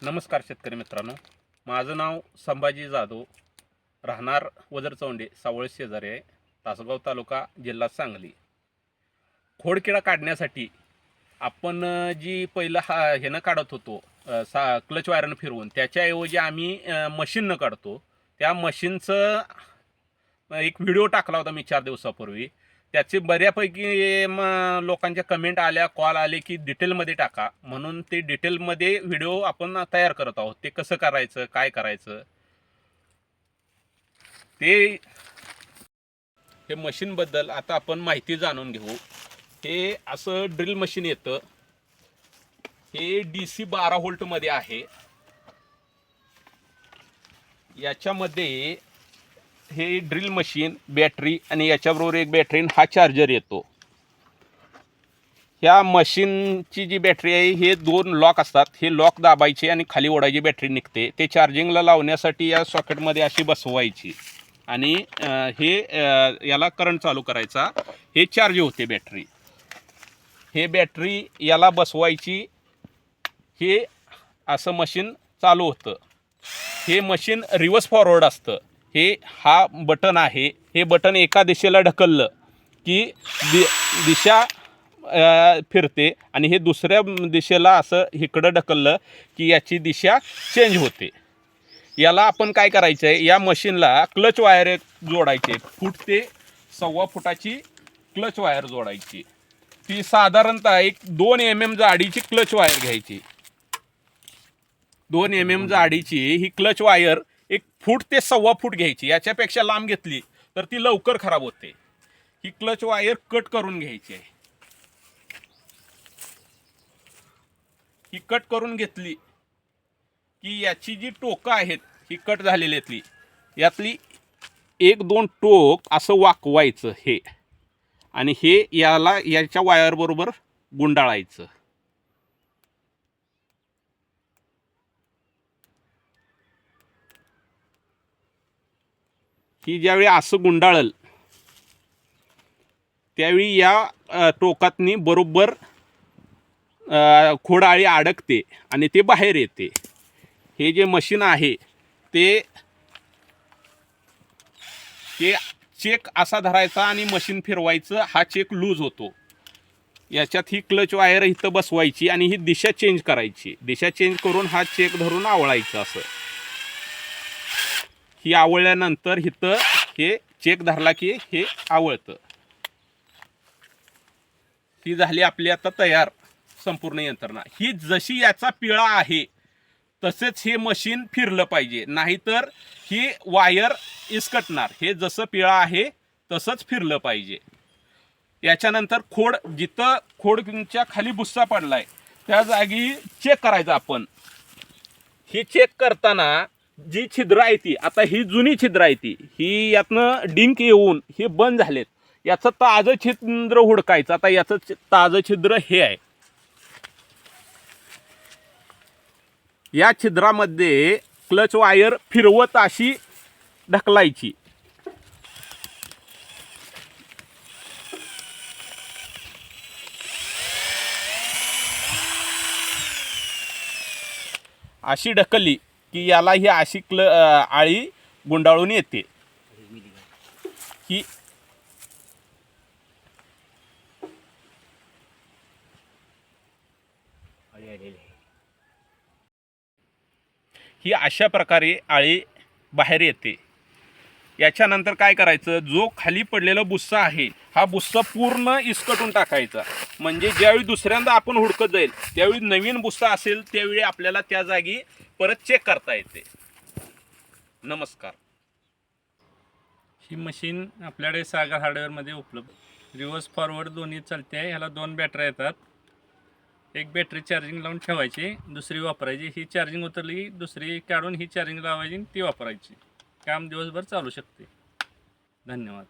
नमस्कार शेतकरी मित्रांनो, माझं नाव संभाजी जाधव, राहणार वजरचौंडे, सावळ शेजारी आहे, तासगाव तालुका, जिल्हा सांगली. खोडकिडा काढण्यासाठी आपण जी पहिलं ह्यानं काढत होतो, क्लच वायरनं फिरवून, त्याच्याऐवजी आम्ही मशीननं काढतो. त्या मशीनचं एक व्हिडिओ टाकला होता मी 4 दिवसापूर्वी. त्याचे बऱ्यापैकी लोकांच्या कमेंट आल्या, कॉल आले की डिटेलमध्ये टाका, म्हणून ते डिटेलमध्ये व्हिडिओ आपण तयार करत आहोत. ते कसं करायचं, काय करायचं ते, हे मशीनबद्दल आता आपण माहिती जाणून घेऊ. हे असं ड्रिल मशीन येतं. हे DC 12 व्होल्टमध्ये आहे. याच्यामध्ये हे ड्रिल मशीन, बॅटरी आणि याच्याबरोबर एक बॅटरी, हा चार्जर येतो. ह्या मशीनची जी बॅटरी आहे, हे 2 लॉक असतात. हे लॉक दाबायचे आणि खाली ओढायची, बॅटरी निघते. ते चार्जिंगला लावण्यासाठी या सॉकेटमध्ये अशी बसवायची आणि हे याला करंट चालू करायचा. हे चार्ज होते बॅटरी. हे बॅटरी याला बसवायची, हे असं मशीन चालू होतं. हे मशीन रिव्हर्स फॉरवर्ड असतं. हा बटन आहे. हे बटन एका दिशेला ढकललं की दिशा फिरते आणि हे दुसऱ्या दिशेला असं इकडं ढकललं की याची दिशा चेंज होते. याला आपण काय करायचं आहे, या मशीनला क्लच वायर जोडायचे. 1 ते 1.25 फुटाची क्लच वायर जोडायची. ती साधारणतः एक 2 mm जाडीची क्लच वायर घ्यायची. 2 mm जाडीची ही क्लच वायर 1 फूट ते 1.25 फूट घ्यायची. याच्यापेक्षा लांब घेतली तर ती लवकर खराब होते. ही क्लच वायर कट करून घ्यायची आहे. ही कट करून घेतली की याची जी टोकं आहेत, ही कट झालेली यातली 1-2 टोक असं वाकवायचं हे, आणि हे याला याच्या वायर बरोबर गुंडाळायचं. ही ज्यावेळी असं गुंडाळल त्यावेळी या टोकातनी बरोबर खोडाळी अडकते आणि ते बाहेर येते. हे जे मशीन आहे ते चेक असा धरायचा आणि मशीन फिरवायचं. हा चेक लूज होतो. याच्यात ही क्लच वायर इथं बसवायची आणि ही दिशा चेंज करायची. दिशा चेंज करून हा चेक धरून आवळायचं. असं ही आवळल्यानंतर इथं हे चेक धरला की हे आवळतं. ही झाली आपली आता तयार संपूर्ण यंत्रणा. ही जशी याचा पिळा आहे तसेच हे मशीन फिरलं पाहिजे, नाहीतर ही वायर इसकटणार. हे जसं पिळा आहे तसंच फिरलं पाहिजे. याच्यानंतर जिथं खोडच्या खाली बुस्सा पडलाय त्या जागी चेक करायचं आपण. ही चेक करताना जी छिद्र आहे ती, आता ही जुनी छिद्र आहे ती, ही यातनं डिंक येऊन हे बंद झालेत. याचं ताजं छिद्र हुडकायचं. आता याचं ताजं छिद्र हे आहे. या छिद्रामध्ये क्लच वायर फिरवत अशी ढकलायची. अशी ढकलली की याला ही अशी आळी गुंडाळून येते. ही अशा प्रकारे आळी बाहेर येते. याच्यानंतर काय करायचं, जो खाली पडलेला बुस्सा आहे हा बुस्सा पूर्ण इसकटून टाकायचा. म्हणजे ज्यावेळी दुसऱ्यांदा आपण हुडकत जाईल त्यावेळी नवीन बुस्सा असेल त्यावेळी आपल्याला त्या जागी परत चेक करता येते. नमस्कार. ही मशीन आपल्याकडे सागर हार्डवेअरमध्ये उपलब्ध. रिव्हर्स फॉरवर्ड दोन्ही चालते आहे. ह्याला 2 बॅटऱ्या येतात. एक बॅटरी चार्जिंग लावून ठेवायची, दुसरी वापरायची. ही चार्जिंग उतरली दुसरी काढून ही चार्जिंग लावायची, ती वापरायची. काम दिवसभर चालू शकते. धन्यवाद.